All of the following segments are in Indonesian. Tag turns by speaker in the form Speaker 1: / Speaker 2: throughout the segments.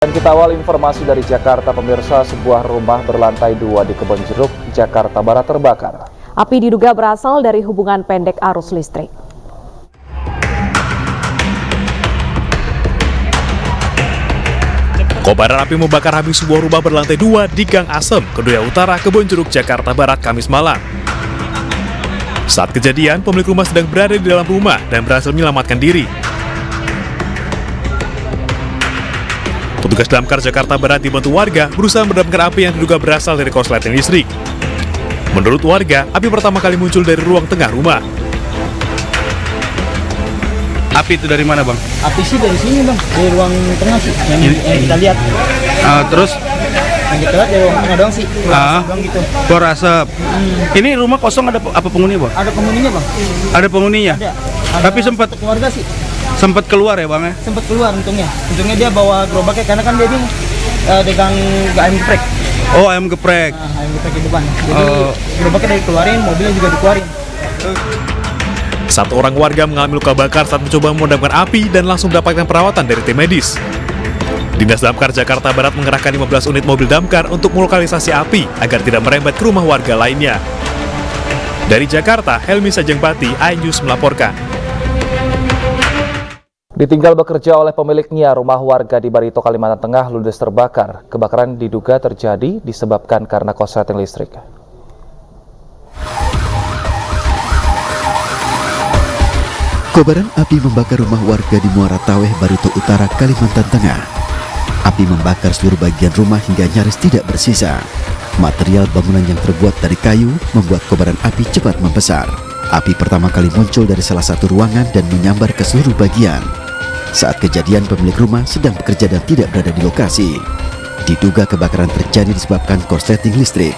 Speaker 1: Dan kita awal informasi dari Jakarta, pemirsa, sebuah rumah berlantai 2 di Kebonjeruk, Jakarta Barat terbakar.
Speaker 2: Api diduga berasal dari hubungan pendek arus listrik.
Speaker 3: Kobaran api membakar habis sebuah rumah berlantai 2 di Gang Asem, Kedoya Utara, Kebonjeruk, Jakarta Barat, Kamis malam. Saat kejadian, pemilik rumah sedang berada di dalam rumah dan berhasil menyelamatkan diri. Petugas damkar Jakarta Barat dibantu warga berusaha memadamkan api yang diduga berasal dari korsleting listrik. Menurut warga, api pertama kali muncul dari ruang tengah rumah.
Speaker 4: Api itu dari mana, Bang?
Speaker 5: Api sih dari sini, Bang, dari ruang tengah sih yang kita lihat.
Speaker 4: Terus
Speaker 5: Yang kita lihat dari ruang tengah doang sih. Doang gitu.
Speaker 4: keluar asap. Ini rumah kosong, ada apa penghuni, Bang?
Speaker 5: Ada penghuninya, Bang.
Speaker 4: Ada penghuninya?
Speaker 5: Ada.
Speaker 4: Tapi sempat
Speaker 5: keluarga sih.
Speaker 4: Sempat keluar ya, Bang ya?
Speaker 5: Sempat keluar untungnya. Untungnya dia bawa gerobaknya karena kan dia dagang ayam geprek.
Speaker 4: Oh, ayam geprek.
Speaker 5: Ayam geprek di depan. Jadi gerobaknya dikeluarin, mobilnya juga dikeluarin.
Speaker 3: Satu orang warga mengalami luka bakar saat mencoba memadamkan api dan langsung mendapatkan perawatan dari tim medis. Dinas Damkar Jakarta Barat mengerahkan 15 unit mobil damkar untuk melokalisasi api agar tidak merembet ke rumah warga lainnya. Dari Jakarta, Helmi Sajengbati, iNews melaporkan.
Speaker 1: Ditinggal bekerja oleh pemiliknya, rumah warga di Barito, Kalimantan Tengah ludes terbakar. Kebakaran diduga terjadi disebabkan karena korsleting listrik.
Speaker 6: Kobaran api membakar rumah warga di Muara Taweh, Barito Utara, Kalimantan Tengah. Api membakar seluruh bagian rumah hingga nyaris tidak bersisa. Material bangunan yang terbuat dari kayu membuat kobaran api cepat membesar. Api pertama kali muncul dari salah satu ruangan dan menyambar ke seluruh bagian. Saat kejadian, pemilik rumah sedang bekerja dan tidak berada di lokasi. Diduga kebakaran terjadi disebabkan korsleting listrik.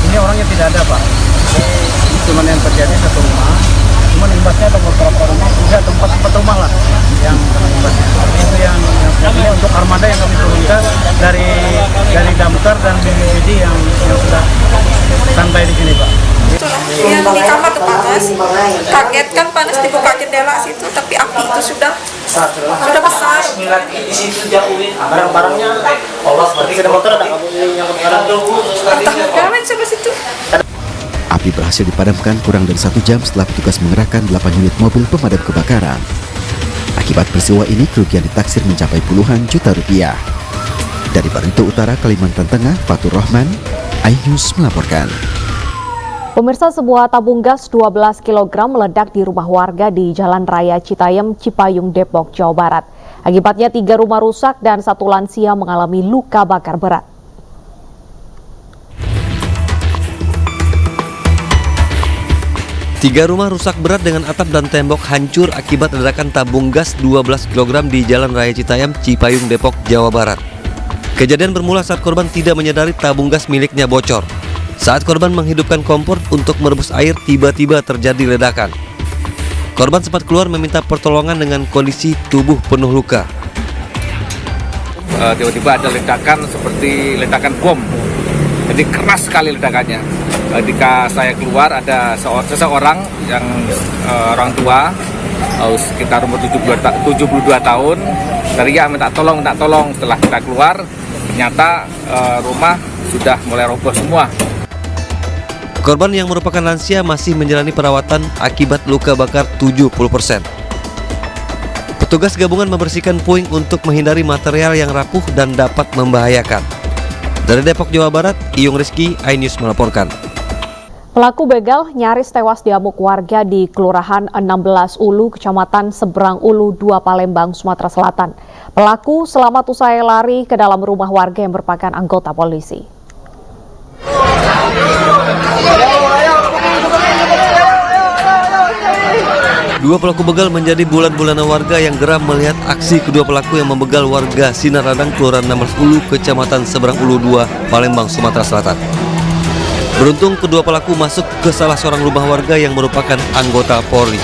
Speaker 5: Ini orangnya tidak ada, Pak. Cuman yang terjadi satu rumah. Cuman imbasnya ada beberapa rumah, bisa tempat rumah lah yang imbas. Itu yang ini untuk armada yang kami turunkan dari damkar dan BPBD yang sudah standby di sini, Pak.
Speaker 7: Yang di kamar tuh panas, kaget kan, panas dibuka jendela situ, tapi api itu sudah besar.
Speaker 5: Di situ jauhin barang-barangnya, seperti sepeda motor ada yang kebakaran.
Speaker 7: Entah sampai situ.
Speaker 6: Api berhasil dipadamkan kurang dari 1 jam setelah petugas mengerahkan 8 unit mobil pemadam kebakaran. Akibat peristiwa ini, kerugian ditaksir mencapai puluhan juta rupiah. Dari Barito Utara, Kalimantan Tengah, Fatur Rahman, iNews melaporkan.
Speaker 2: Pemirsa, sebuah tabung gas 12 kg meledak di rumah warga di Jalan Raya Citayam, Cipayung, Depok, Jawa Barat. Akibatnya 3 rumah rusak dan 1 lansia mengalami luka bakar berat.
Speaker 8: Tiga rumah rusak berat dengan atap dan tembok hancur akibat ledakan tabung gas 12 kg di Jalan Raya Citayam, Cipayung, Depok, Jawa Barat. Kejadian bermula saat korban tidak menyadari tabung gas miliknya bocor. Saat korban menghidupkan kompor untuk merebus air, tiba-tiba terjadi ledakan. Korban sempat keluar meminta pertolongan dengan kondisi tubuh penuh luka.
Speaker 9: Tiba-tiba ada ledakan seperti ledakan bom. Jadi keras sekali ledakannya. Ketika saya keluar, ada seseorang yang orang tua, sekitar umur 72 tahun, teriak minta tolong. Setelah kita keluar, ternyata rumah sudah mulai roboh semua.
Speaker 8: Korban yang merupakan lansia masih menjalani perawatan akibat luka bakar 70%. Petugas gabungan membersihkan puing untuk menghindari material yang rapuh dan dapat membahayakan. Dari Depok, Jawa Barat, Iyung Rizky, iNews melaporkan.
Speaker 2: Pelaku begal nyaris tewas diamuk warga di Kelurahan 16 Ulu, Kecamatan Seberang Ulu, 2 Palembang, Sumatera Selatan. Pelaku selamat usai lari ke dalam rumah warga yang merupakan anggota polisi.
Speaker 8: Dua pelaku begal menjadi bulan-bulanan warga yang geram melihat aksi kedua pelaku yang membegal warga Sinar Radang, Kelurahan 16 Ulu, Kecamatan Seberang Ulu 2, Palembang, Sumatera Selatan. Beruntung kedua pelaku masuk ke salah seorang rumah warga yang merupakan anggota Polri.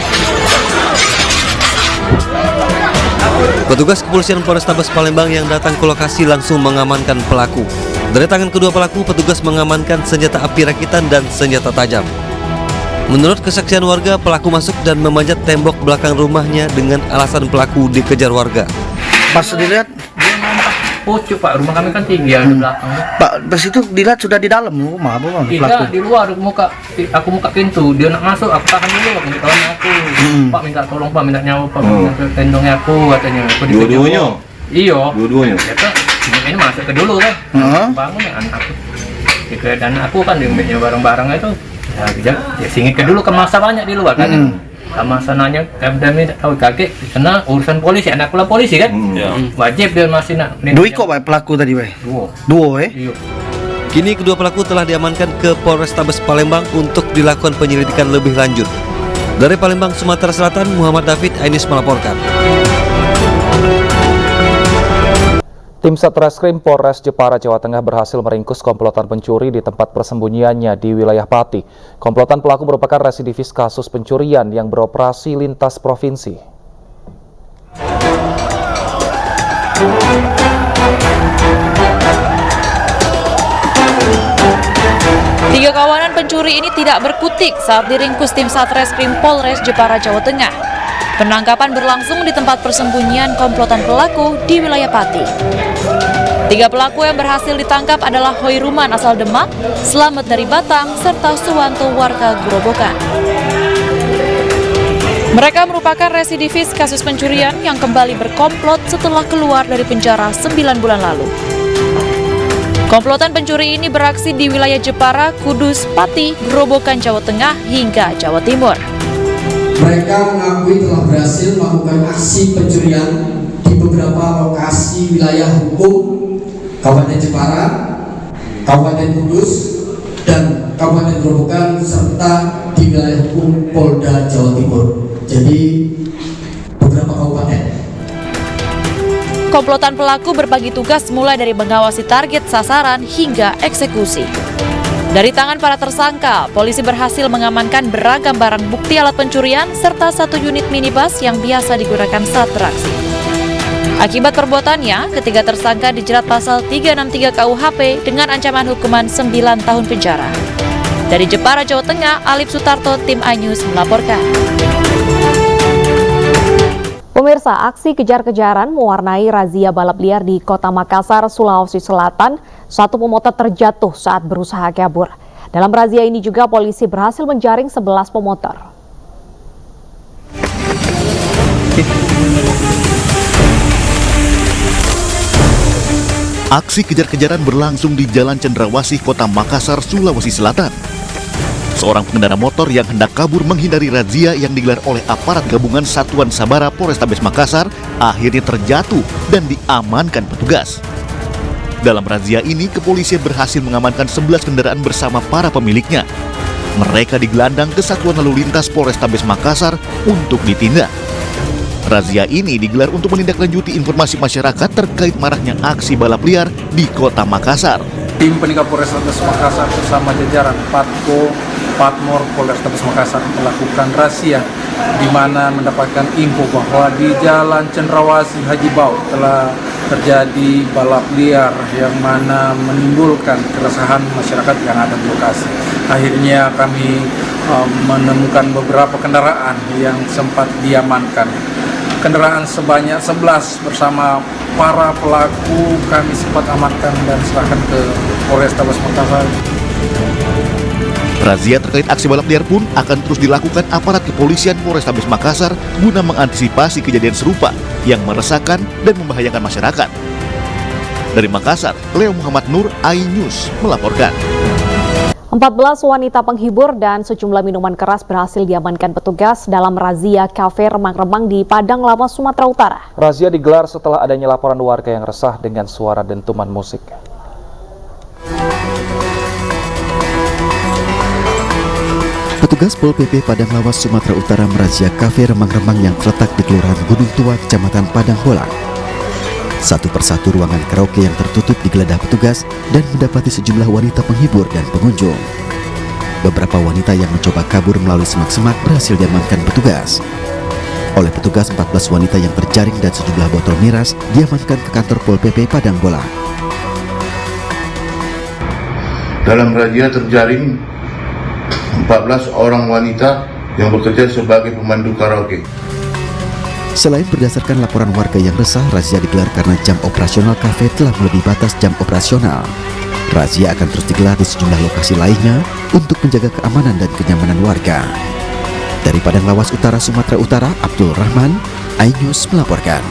Speaker 8: Petugas kepolisian Polrestabes Palembang yang datang ke lokasi langsung mengamankan pelaku. Dari tangan kedua pelaku, petugas mengamankan senjata api rakitan dan senjata tajam. Menurut kesaksian warga, pelaku masuk dan memanjat tembok belakang rumahnya dengan alasan pelaku dikejar warga.
Speaker 4: Pas dilihat,
Speaker 5: Dia nampak pucuk Pak, rumah kami kan tinggi di belakang.
Speaker 4: Pak, pas itu dilihat sudah di dalam rumah apa Bang?
Speaker 5: Tidak, di luar aku buka pintu, dia nak masuk, aku tahan dulu, aku minta tolong aku. Pak minta tolong Pak, minta nyawa Pak, minta tendongnya aku katanya. Dua-duanya? Iya. Dua-duanya? Ya ini masuk ke dulu kan, bangun ya anak aku. Dan aku kan diambilnya barang-barang itu, ya singit ke dulu, ke masa banyak di luar kan. Sama sananya kami tak tahu kaget karena urusan polisi, anak pula polisi kan. Wajib dia masih nak.
Speaker 4: Dua kok Pak pelaku tadi Pak? Dua
Speaker 5: Iya.
Speaker 8: Kini kedua pelaku telah diamankan ke Polrestabes Palembang untuk dilakukan penyelidikan lebih lanjut. Dari Palembang, Sumatera Selatan, Muhammad David, Ainis melaporkan.
Speaker 1: Tim Satreskrim Polres Jepara, Jawa Tengah berhasil meringkus komplotan pencuri di tempat persembunyiannya di wilayah Pati. Komplotan pelaku merupakan residivis kasus pencurian yang beroperasi lintas provinsi.
Speaker 10: Tiga kawanan pencuri ini tidak berkutik saat diringkus tim Satreskrim Polres Jepara, Jawa Tengah. Penangkapan berlangsung di tempat persembunyian komplotan pelaku di wilayah Pati. Tiga pelaku yang berhasil ditangkap adalah Hoiruman asal Demak, Slamet dari Batang, serta Suwanto warga Grobogan. Mereka merupakan residivis kasus pencurian yang kembali berkomplot setelah keluar dari penjara 9 bulan lalu. Komplotan pencuri ini beraksi di wilayah Jepara, Kudus, Pati, Grobogan, Jawa Tengah, hingga Jawa Timur.
Speaker 11: Mereka mengakui telah berhasil melakukan aksi pencurian di beberapa lokasi wilayah hukum Kabupaten Jepara, Kabupaten Kudus, dan Kabupaten Grobogan, serta di wilayah hukum Polda Jawa Timur. Jadi beberapa kabupaten.
Speaker 10: Komplotan pelaku berbagi tugas mulai dari mengawasi target sasaran hingga eksekusi. Dari tangan para tersangka, polisi berhasil mengamankan beragam barang bukti alat pencurian serta 1 unit minibus yang biasa digunakan saat beraksi. Akibat perbuatannya, ketiga tersangka dijerat pasal 363 KUHP dengan ancaman hukuman 9 tahun penjara. Dari Jepara, Jawa Tengah, Alif Sutarto, tim iNews melaporkan.
Speaker 2: Pemirsa, aksi kejar-kejaran mewarnai razia balap liar di Kota Makassar, Sulawesi Selatan. Satu pemotor terjatuh saat berusaha kabur. Dalam razia ini juga polisi berhasil menjaring 11 pemotor.
Speaker 12: Aksi kejar-kejaran berlangsung di Jalan Cendrawasih, Kota Makassar, Sulawesi Selatan. Seorang pengendara motor yang hendak kabur menghindari razia yang digelar oleh aparat gabungan Satuan Sabara Polrestabes Makassar akhirnya terjatuh dan diamankan petugas. Dalam razia ini, kepolisian berhasil mengamankan 11 kendaraan bersama para pemiliknya. Mereka digelandang ke Satuan Lalu Lintas Polrestabes Makassar untuk ditindak. Razia ini digelar untuk menindaklanjuti informasi masyarakat terkait maraknya aksi balap liar di Kota Makassar.
Speaker 5: Tim Penindak Polrestabes Makassar bersama jajaran Patko, Patmor Polrestabes Makassar melakukan razia di mana mendapatkan info bahwa di Jalan Cendrawasih Haji Bau telah terjadi balap liar yang mana menimbulkan keresahan masyarakat yang ada di lokasi. Akhirnya kami menemukan beberapa kendaraan yang sempat diamankan. Kendaraan sebanyak 11 bersama para pelaku kami sempat amankan dan serahkan ke Polrestabes Makassar.
Speaker 12: Razia terkait aksi balap liar pun akan terus dilakukan aparat kepolisian Polrestabes Makassar guna mengantisipasi kejadian serupa yang meresahkan dan membahayakan masyarakat. Dari Makassar, Leo Muhammad Nur, iNews melaporkan.
Speaker 2: 14 wanita penghibur dan sejumlah minuman keras berhasil diamankan petugas dalam razia kafe remang-remang di Padang Lawas, Sumatera Utara.
Speaker 1: Razia digelar setelah adanya laporan warga yang resah dengan suara dentuman musik.
Speaker 6: Petugas Pol PP Padang Lawas, Sumatera Utara merazia kafe remang-remang yang terletak di Kelurahan Gunung Tua, Kecamatan Padang Bolang. Satu persatu ruangan karaoke yang tertutup digeledah petugas dan mendapati sejumlah wanita penghibur dan pengunjung. Beberapa wanita yang mencoba kabur melalui semak-semak berhasil diamankan petugas. Oleh petugas, 14 wanita yang terjaring dan sejumlah botol miras diamankan ke kantor Pol PP Padang Bolang.
Speaker 13: Dalam razia terjaring 14 orang wanita yang bekerja sebagai pemandu karaoke.
Speaker 6: Selain berdasarkan laporan warga yang resah, razia digelar karena jam operasional kafe telah melebihi batas jam operasional. Razia akan terus digelar di sejumlah lokasi lainnya untuk menjaga keamanan dan kenyamanan warga. Dari Padang Lawas Utara, Sumatera Utara, Abdul Rahman, iNews melaporkan.